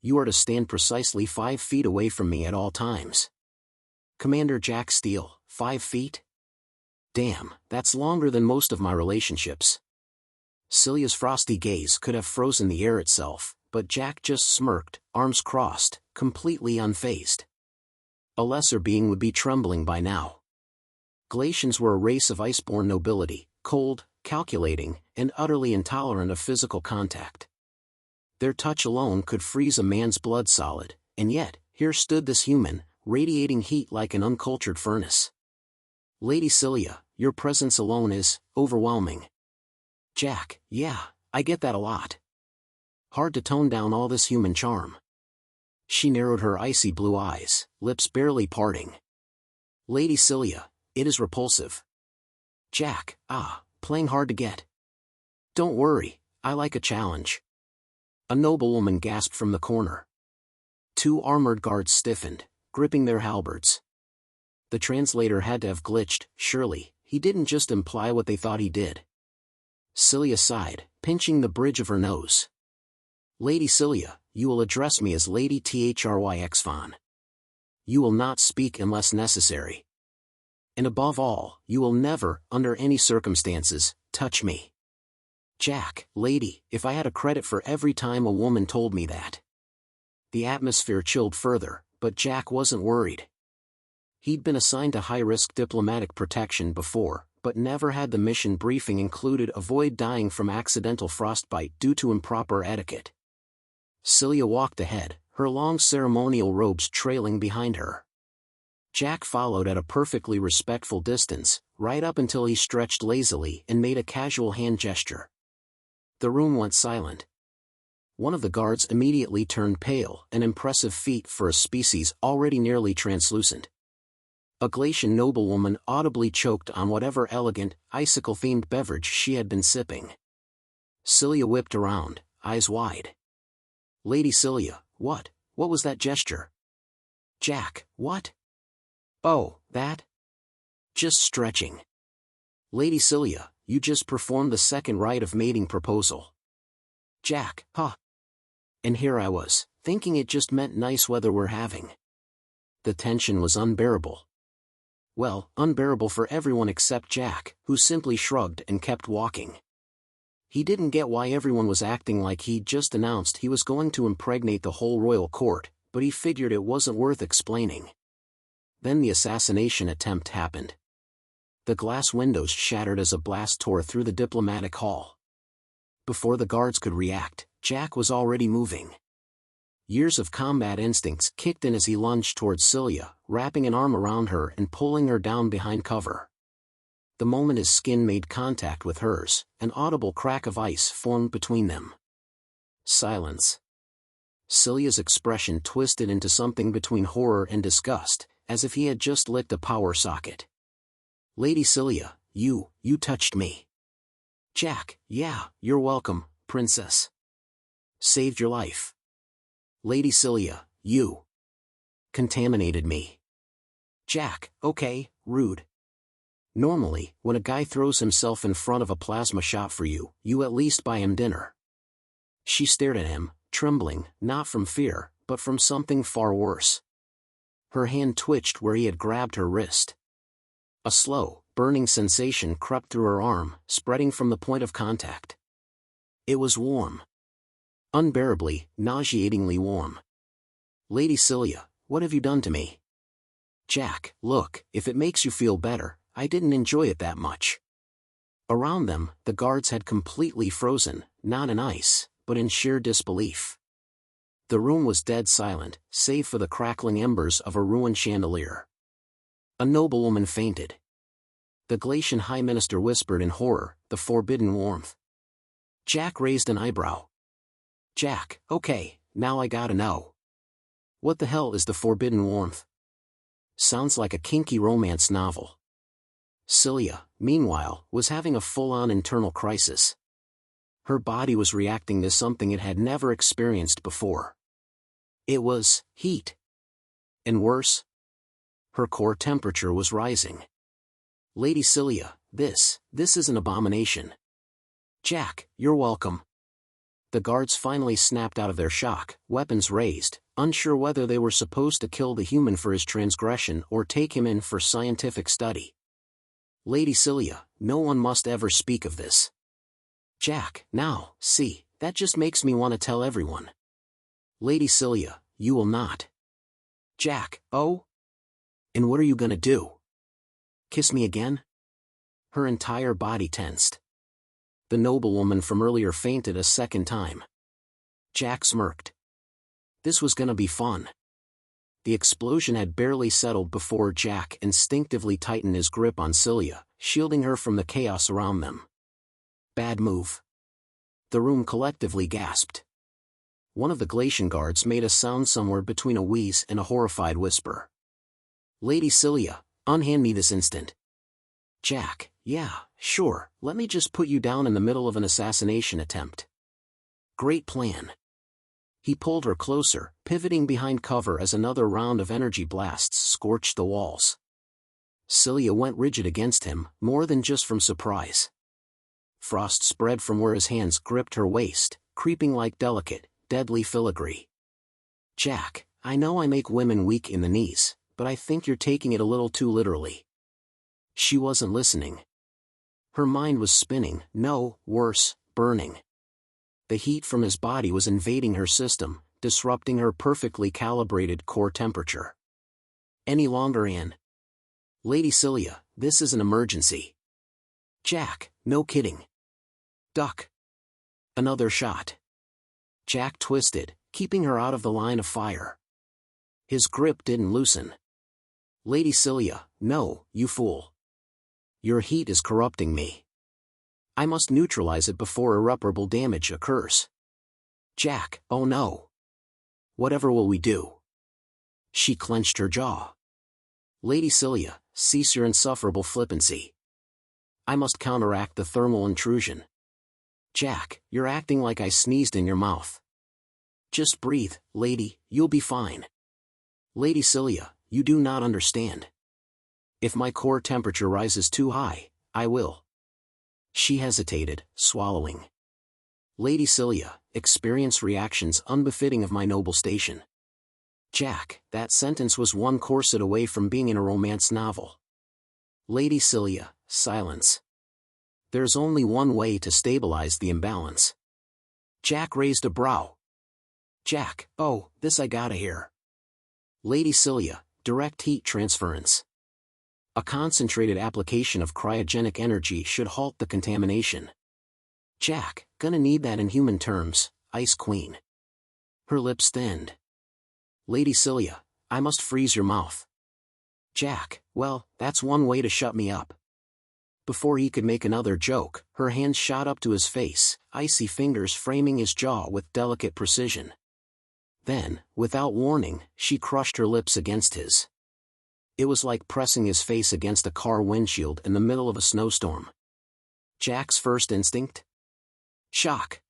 you are to stand precisely 5 feet away from me at all times. Commander Jack Steele, 5 feet? Damn, that's longer than most of my relationships. Celia's frosty gaze could have frozen the air itself, but Jack just smirked, arms crossed, completely unfazed. A lesser being would be trembling by now. Glacians were a race of iceborn nobility, cold, calculating, and utterly intolerant of physical contact. Their touch alone could freeze a man's blood solid, and yet, here stood this human, radiating heat like an uncultured furnace. Lady Celia, your presence alone is overwhelming. Jack, yeah, I get that a lot. Hard to tone down all this human charm. She narrowed her icy blue eyes, lips barely parting. Lady Celia, it is repulsive. Jack, playing hard to get. Don't worry, I like a challenge. A noblewoman gasped from the corner. 2 armored guards stiffened, gripping their halberds. The translator had to have glitched, surely, he didn't just imply what they thought he did. Celia sighed, pinching the bridge of her nose. Lady Celia, you will address me as Lady HFY. You will not speak unless necessary. And above all, you will never, under any circumstances, touch me. Jack, lady, if I had a credit for every time a woman told me that. The atmosphere chilled further, but Jack wasn't worried. He'd been assigned to high-risk diplomatic protection before, but never had the mission briefing included avoid dying from accidental frostbite due to improper etiquette. Celia walked ahead, her long ceremonial robes trailing behind her. Jack followed at a perfectly respectful distance, right up until he stretched lazily and made a casual hand gesture. The room went silent. One of the guards immediately turned pale, an impressive feat for a species already nearly translucent. A Glacian noblewoman audibly choked on whatever elegant, icicle-themed beverage she had been sipping. Celia whipped around, eyes wide. Lady Celia, what was that gesture? Jack, what? Oh, that? Just stretching. Lady Celia, you just performed the second rite of mating proposal. Jack, huh? And here I was, thinking it just meant nice weather we're having. The tension was unbearable. Well, unbearable for everyone except Jack, who simply shrugged and kept walking. He didn't get why everyone was acting like he'd just announced he was going to impregnate the whole royal court, but he figured it wasn't worth explaining. Then the assassination attempt happened. The glass windows shattered as a blast tore through the diplomatic hall. Before the guards could react, Jack was already moving. Years of combat instincts kicked in as he lunged towards Celia, wrapping an arm around her and pulling her down behind cover. The moment his skin made contact with hers, an audible crack of ice formed between them. Silence. Celia's expression twisted into something between horror and disgust, as if he had just licked a power socket. Lady Celia, you touched me. Jack, yeah, you're welcome, princess. Saved your life. Lady Celia, you contaminated me. Jack, okay, rude. Normally, when a guy throws himself in front of a plasma shot for you, you at least buy him dinner. She stared at him, trembling, not from fear, but from something far worse. Her hand twitched where he had grabbed her wrist. A slow, burning sensation crept through her arm, spreading from the point of contact. It was warm. Unbearably, nauseatingly warm. Lady Celia, what have you done to me? Jack, look, if it makes you feel better, I didn't enjoy it that much. Around them, the guards had completely frozen, not in ice, but in sheer disbelief. The room was dead silent, save for the crackling embers of a ruined chandelier. A noblewoman fainted. The Glacian High Minister whispered in horror, the forbidden warmth. Jack raised an eyebrow. Jack, okay, now I gotta know. What the hell is the forbidden warmth? Sounds like a kinky romance novel. Celia, meanwhile, was having a full-on internal crisis. Her body was reacting to something it had never experienced before. It was heat. And worse, her core temperature was rising. Lady Celia, this is an abomination. Jack, you're welcome. The guards finally snapped out of their shock, weapons raised, unsure whether they were supposed to kill the human for his transgression or take him in for scientific study. Lady Celia, no one must ever speak of this. Jack, now, see, that just makes me want to tell everyone. Lady Celia, you will not. Jack, oh? And what are you gonna do? Kiss me again? Her entire body tensed. The noblewoman from earlier fainted a second time. Jack smirked. This was gonna be fun. The explosion had barely settled before Jack instinctively tightened his grip on Celia, shielding her from the chaos around them. Bad move. The room collectively gasped. One of the Glacian guards made a sound somewhere between a wheeze and a horrified whisper. Lady Celia, unhand me this instant. Jack, yeah, sure, let me just put you down in the middle of an assassination attempt. Great plan. He pulled her closer, pivoting behind cover as another round of energy blasts scorched the walls. Celia went rigid against him, more than just from surprise. Frost spread from where his hands gripped her waist, creeping like delicate, deadly filigree. Jack, I know I make women weak in the knees, but I think you're taking it a little too literally. She wasn't listening. Her mind was spinning, no, worse, burning. The heat from his body was invading her system, disrupting her perfectly calibrated core temperature. Any longer, Anne? Lady Celia, this is an emergency. Jack, no kidding. Duck. Another shot. Jack twisted, keeping her out of the line of fire. His grip didn't loosen. Lady Celia, no, you fool. Your heat is corrupting me. I must neutralize it before irreparable damage occurs. Jack, oh no. Whatever will we do? She clenched her jaw. Lady Celia, cease your insufferable flippancy. I must counteract the thermal intrusion. Jack, you're acting like I sneezed in your mouth. Just breathe, lady, you'll be fine. Lady Celia, you do not understand. If my core temperature rises too high, I will. She hesitated, swallowing. Lady Celia, experience reactions unbefitting of my noble station. Jack, that sentence was one corset away from being in a romance novel. Lady Celia, silence. There's only one way to stabilize the imbalance. Jack raised a brow. Jack, oh, this I gotta hear. Lady Celia, direct heat transference. A concentrated application of cryogenic energy should halt the contamination. Jack, gonna need that in human terms, Ice Queen. Her lips thinned. Lady Celia, I must freeze your mouth. Jack, well, that's one way to shut me up. Before he could make another joke, her hands shot up to his face, icy fingers framing his jaw with delicate precision. Then, without warning, she crushed her lips against his. It was like pressing his face against a car windshield in the middle of a snowstorm. Jack's first instinct? Shock.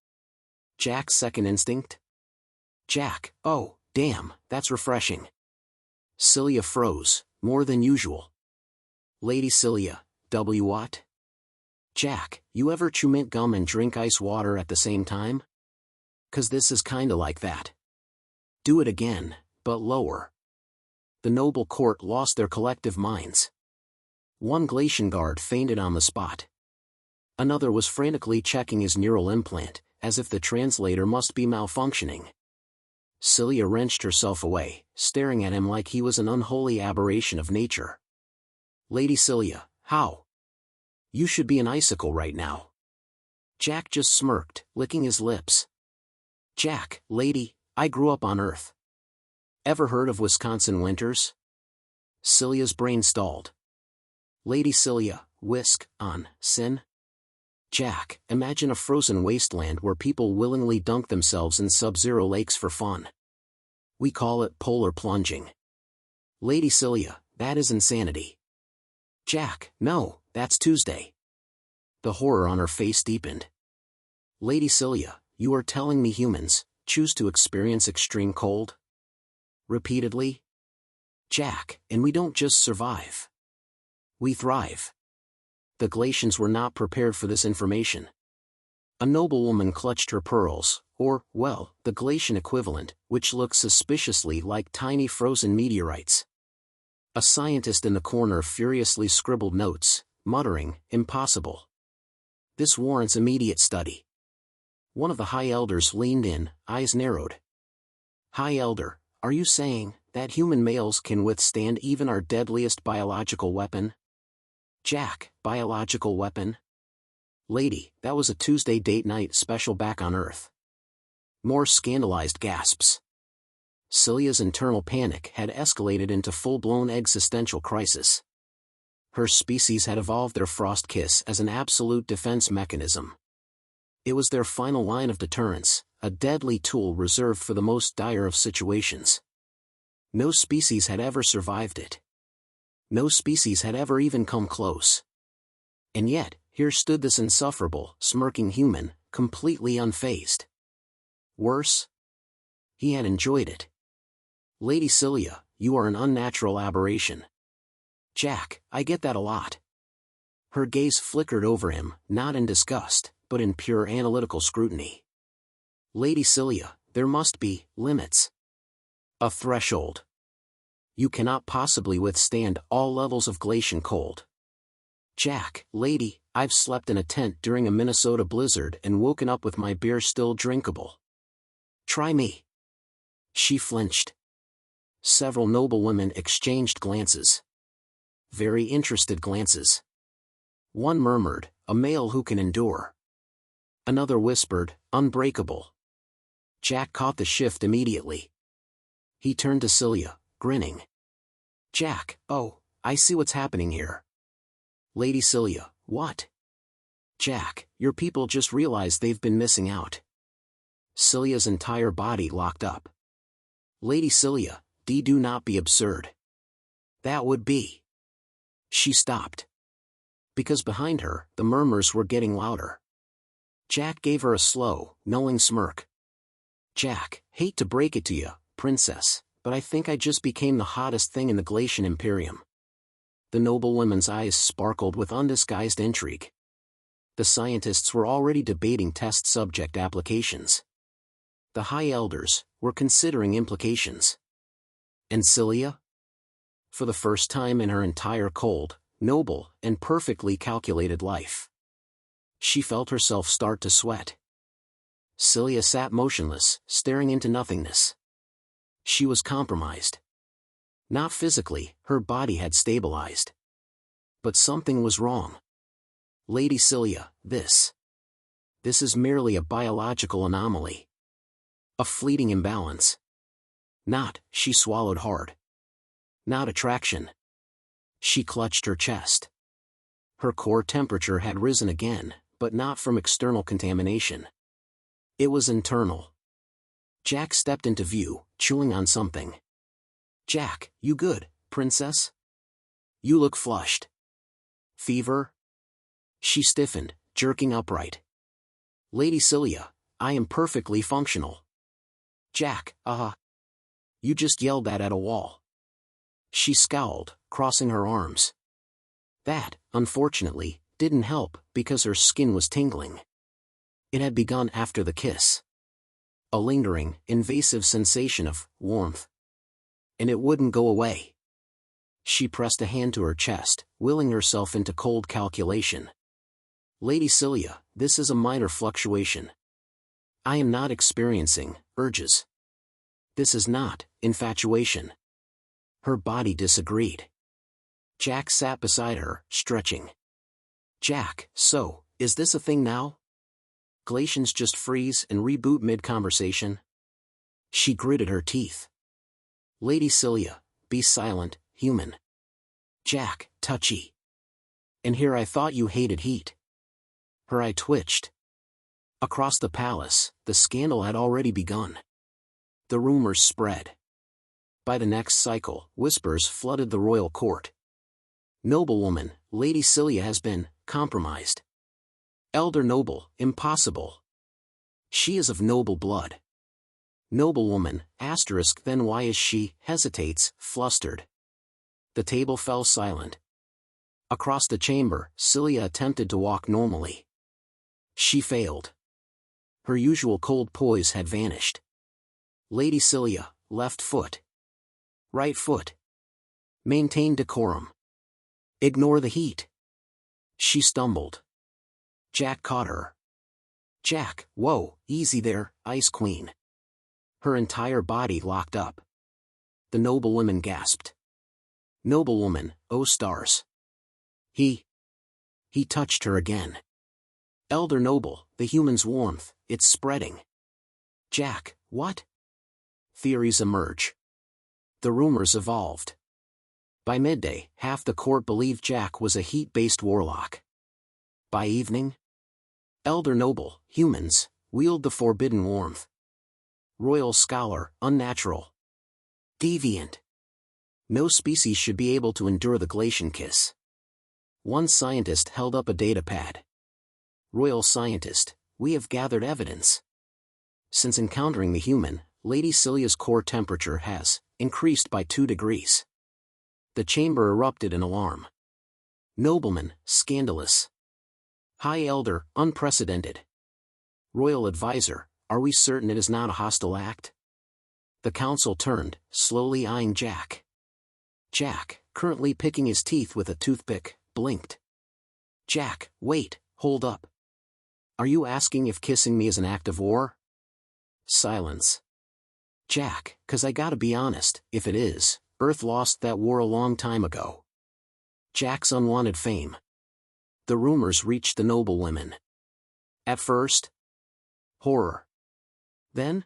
Jack's second instinct? Jack, oh, damn, that's refreshing. Celia froze, more than usual. Lady Celia, what? Jack, you ever chew mint gum and drink ice water at the same time? 'Cause this is kinda like that. Do it again, but lower. The noble court lost their collective minds. One Glacian guard fainted on the spot. Another was frantically checking his neural implant, as if the translator must be malfunctioning. Celia wrenched herself away, staring at him like he was an unholy aberration of nature. Lady Celia, how? You should be an icicle right now. Jack just smirked, licking his lips. Jack, lady, I grew up on Earth. Ever heard of Wisconsin winters? Celia's brain stalled. Lady Celia, whisk, on, sin? Jack, imagine a frozen wasteland where people willingly dunk themselves in sub-zero lakes for fun. We call it polar plunging. Lady Celia, that is insanity. Jack, no, that's Tuesday. The horror on her face deepened. Lady Celia, you are telling me humans choose to experience extreme cold? Repeatedly? Jack, and we don't just survive. We thrive. The Glacians were not prepared for this information. A noblewoman clutched her pearls, or, well, the Galatian equivalent, which looked suspiciously like tiny frozen meteorites. A scientist in the corner furiously scribbled notes, muttering, "Impossible. This warrants immediate study." One of the High Elders leaned in, eyes narrowed. "High Elder, are you saying that human males can withstand even our deadliest biological weapon?" "Jack, biological weapon?" "Lady, that was a Tuesday date night special back on Earth." More scandalized gasps. Celia's internal panic had escalated into full-blown existential crisis. Her species had evolved their frost kiss as an absolute defense mechanism. It was their final line of deterrence, a deadly tool reserved for the most dire of situations. No species had ever survived it. No species had ever even come close. And yet, here stood this insufferable, smirking human, completely unfazed. Worse? He had enjoyed it. "Lady Celia, you are an unnatural aberration." "Jack, I get that a lot." Her gaze flickered over him, not in disgust, but in pure analytical scrutiny. "Lady Celia, there must be limits. A threshold. You cannot possibly withstand all levels of glacial cold." "Jack, lady, I've slept in a tent during a Minnesota blizzard and woken up with my beer still drinkable. Try me." She flinched. Several noblewomen exchanged glances. Very interested glances. One murmured, "A male who can endure." Another whispered, "Unbreakable." Jack caught the shift immediately. He turned to Celia, grinning. "Jack, oh, I see what's happening here." "Lady Celia, what?" "Jack, your people just realized they've been missing out." Celia's entire body locked up. "Lady Celia, do not be absurd. That would be." She stopped. Because behind her, the murmurs were getting louder. Jack gave her a slow, knowing smirk. "Jack, hate to break it to you, princess, but I think I just became the hottest thing in the Galatian Imperium." The noblewoman's eyes sparkled with undisguised intrigue. The scientists were already debating test subject applications. The High Elders were considering implications. And Celia? For the first time in her entire cold, noble, and perfectly calculated life, she felt herself start to sweat. Celia sat motionless, staring into nothingness. She was compromised. Not physically, her body had stabilized. But something was wrong. "Lady Celia, this is merely a biological anomaly. A fleeting imbalance. Not," she swallowed hard. "Not attraction." She clutched her chest. Her core temperature had risen again, but not from external contamination. It was internal. Jack stepped into view, chewing on something. "Jack, you good, princess? You look flushed." "Fever?" She stiffened, jerking upright. "Lady Celia, I am perfectly functional." "Jack, you just yelled that at a wall." She scowled, crossing her arms. That, unfortunately, didn't help because her skin was tingling. It had begun after the kiss. A lingering, invasive sensation of warmth. And it wouldn't go away. She pressed a hand to her chest, willing herself into cold calculation. "Lady Celia, this is a minor fluctuation. I am not experiencing urges. This is not infatuation." Her body disagreed. Jack sat beside her, stretching. "Jack, so, is this a thing now? Galatians just freeze and reboot mid-conversation?" She gritted her teeth. "Lady Celia, be silent, human." "Jack, touchy. And here I thought you hated heat." Her eye twitched. Across the palace, the scandal had already begun. The rumors spread. By the next cycle, whispers flooded the royal court. "Noblewoman, Lady Celia has been compromised." "Elder noble, impossible. She is of noble blood." "Noblewoman, asterisk, then why is she," hesitates, flustered. The table fell silent. Across the chamber, Celia attempted to walk normally. She failed. Her usual cold poise had vanished. Lady Cilia, left foot. Right foot. Maintain decorum. Ignore the heat. She stumbled. Jack caught her. Jack, whoa, easy there, Ice Queen. Her entire body locked up. The noblewoman gasped. Noblewoman, oh stars. He touched her again. Elder noble, the human's warmth, it's spreading. Jack, what? Theories emerge. The rumors evolved. By midday, half the court believed Jack was a heat-based warlock. By evening, elder noble, humans, wield the forbidden warmth. Royal scholar, unnatural. Deviant. No species should be able to endure the glacian kiss. One scientist held up a datapad. Royal scientist, we have gathered evidence. Since encountering the human, Lady Cilia's core temperature has increased by 2 degrees. The chamber erupted in alarm. Nobleman, scandalous. High Elder, unprecedented. Royal Advisor, are we certain it is not a hostile act? The council turned, slowly eyeing Jack. Jack, currently picking his teeth with a toothpick, blinked. Jack, wait, hold up. Are you asking if kissing me is an act of war? Silence. Jack, 'cause I gotta be honest, if it is, Earth lost that war a long time ago. Jack's unwanted fame. The rumors reached the noblewomen. At first, horror. Then,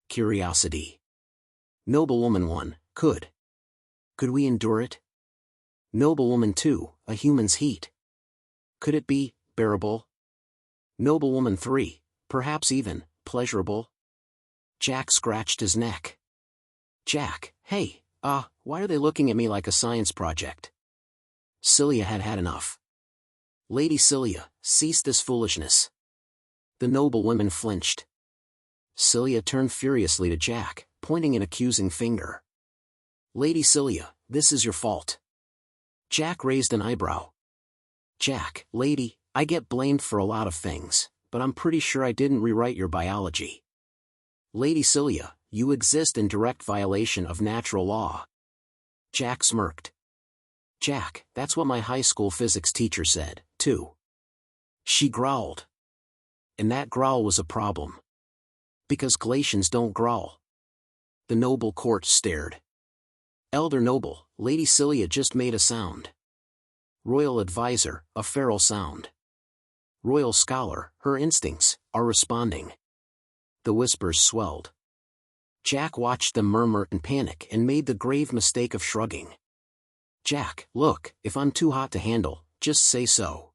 curiosity. Noblewoman 1, could we endure it? Noblewoman 2, a human's heat. Could it be bearable? Noblewoman 3, perhaps even pleasurable? Jack scratched his neck. Jack, hey, why are they looking at me like a science project? Cilia had had enough. Lady Cilia, cease this foolishness. The noblewomen flinched. Cilia turned furiously to Jack, pointing an accusing finger. Lady Cilia, this is your fault. Jack raised an eyebrow. Jack, lady, I get blamed for a lot of things, but I'm pretty sure I didn't rewrite your biology. Lady Cilia, you exist in direct violation of natural law. Jack smirked. Jack, that's what my high school physics teacher said, too. She growled. And that growl was a problem. Because glacians don't growl. The noble court stared. Elder noble, Lady Cilia just made a sound. Royal advisor, a feral sound. Royal scholar, her instincts are responding. The whispers swelled. Jack watched them murmur and panic and made the grave mistake of shrugging. Jack, look, if I'm too hot to handle, just say so.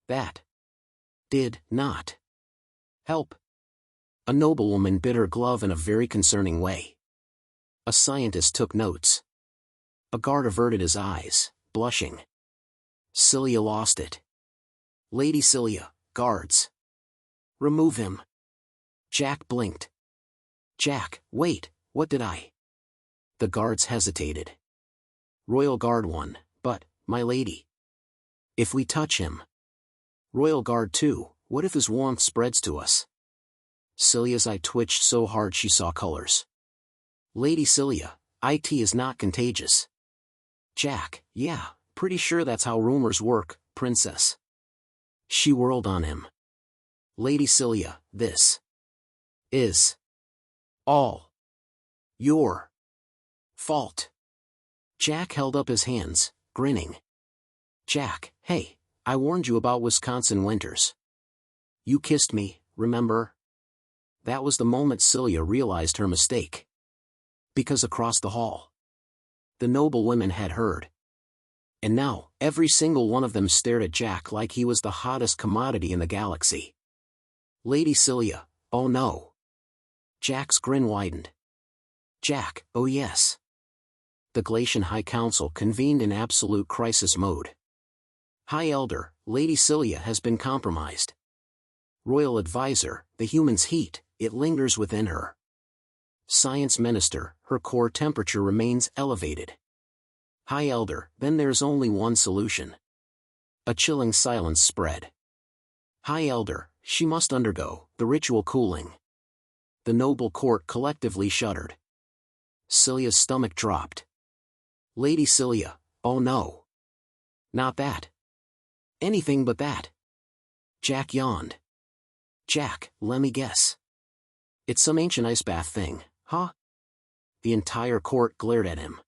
That did not help. A noblewoman bit her glove in a very concerning way. A scientist took notes. A guard averted his eyes, blushing. Cilia lost it. Lady Cilia, guards. Remove him. Jack blinked. Jack, wait, what did I? The guards hesitated. Royal Guard 1, but, my lady. If we touch him. Royal Guard 2, what if his warmth spreads to us? Cilia's eye twitched so hard she saw colors. Lady Cilia, IT is not contagious. Jack, yeah, pretty sure that's how rumors work, princess. She whirled on him. Lady Cilia, this is all your fault. Jack held up his hands, grinning. Jack, hey, I warned you about Wisconsin winters. You kissed me, remember? That was the moment Cilia realized her mistake. Because across the hall, the noblewomen had heard. And now, every single one of them stared at Jack like he was the hottest commodity in the galaxy. Lady Cilia, oh no. Jack's grin widened. Jack, oh yes. The Glacian High Council convened in absolute crisis mode. High Elder, Lady Cilia has been compromised. Royal Advisor, the human's heat, it lingers within her. Science Minister, her core temperature remains elevated. High Elder, then there's only one solution. A chilling silence spread. High Elder, she must undergo the ritual cooling. The noble court collectively shuddered. Celia's stomach dropped. Lady Celia, oh no. Not that. Anything but that. Jack yawned. Jack, let me guess. It's some ancient ice bath thing, huh? The entire court glared at him.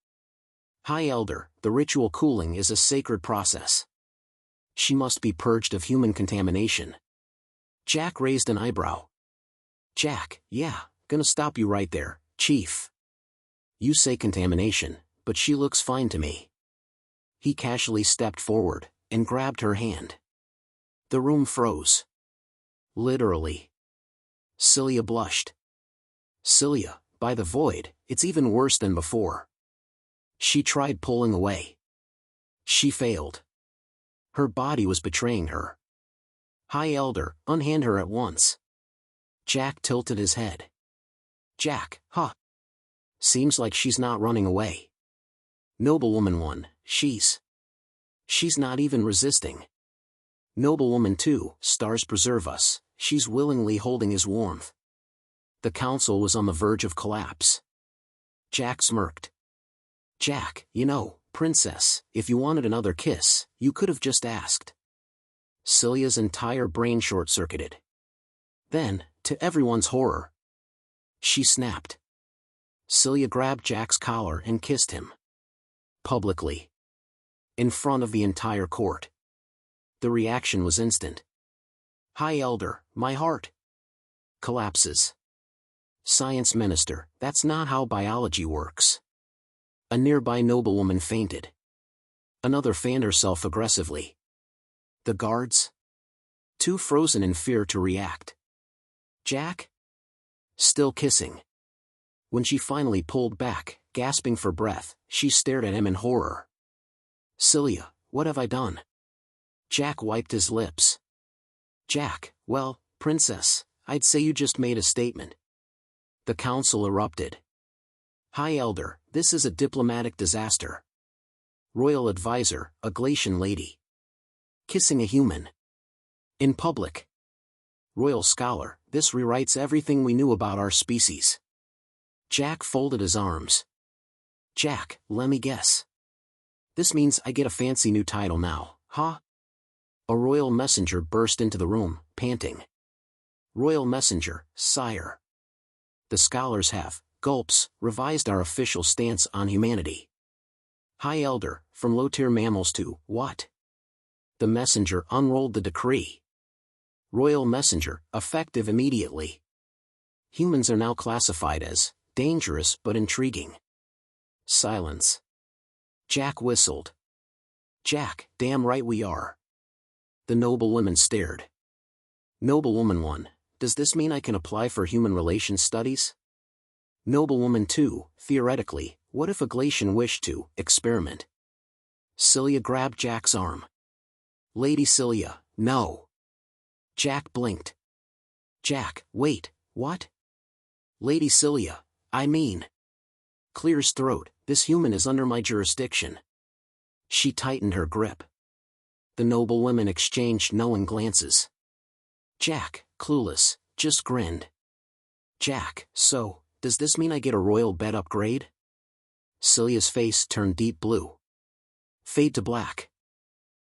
High Elder, the ritual cooling is a sacred process. She must be purged of human contamination. Jack raised an eyebrow. Jack, yeah, gonna stop you right there, Chief. You say contamination, but she looks fine to me. He casually stepped forward and grabbed her hand. The room froze. Literally. Celia blushed. Celia, by the void, it's even worse than before. She tried pulling away. She failed. Her body was betraying her. High Elder, unhand her at once. Jack tilted his head. Jack, huh? Seems like she's not running away. Noblewoman 1, she's not even resisting. Noblewoman 2, stars preserve us, she's willingly holding his warmth. The council was on the verge of collapse. Jack smirked. Jack, you know, princess, if you wanted another kiss, you could have just asked. Celia's entire brain short-circuited. Then, to everyone's horror, she snapped. Celia grabbed Jack's collar and kissed him. Publicly. In front of the entire court. The reaction was instant. High Elder, my heart collapses. Science Minister, that's not how biology works. A nearby noblewoman fainted. Another fanned herself aggressively. The guards? Too frozen in fear to react. Jack? Still kissing. When she finally pulled back, gasping for breath, she stared at him in horror. Celia, what have I done? Jack wiped his lips. Jack, well, princess, I'd say you just made a statement. The council erupted. High Elder, this is a diplomatic disaster. Royal advisor, a Glacian lady. Kissing a human. In public. Royal scholar, this rewrites everything we knew about our species. Jack folded his arms. Jack, let me guess. This means I get a fancy new title now, huh? A royal messenger burst into the room, panting. Royal messenger, sire. The scholars have, gulps, revised our official stance on humanity. High Elder, from low-tier mammals to, what? The messenger unrolled the decree. Royal messenger, effective immediately. Humans are now classified as, dangerous but intriguing. Silence. Jack whistled. Jack, damn right we are. The noblewoman stared. Noblewoman 1, does this mean I can apply for human relations studies? Noblewoman 2, theoretically, what if a Glacian wished to experiment? Celia grabbed Jack's arm. Lady Celia, no. Jack blinked. Jack, wait, what? Lady Celia, I mean. Clears throat, this human is under my jurisdiction. She tightened her grip. The noblewomen exchanged knowing glances. Jack, clueless, just grinned. Jack, so, does this mean I get a royal bed upgrade? Celia's face turned deep blue. Fade to black.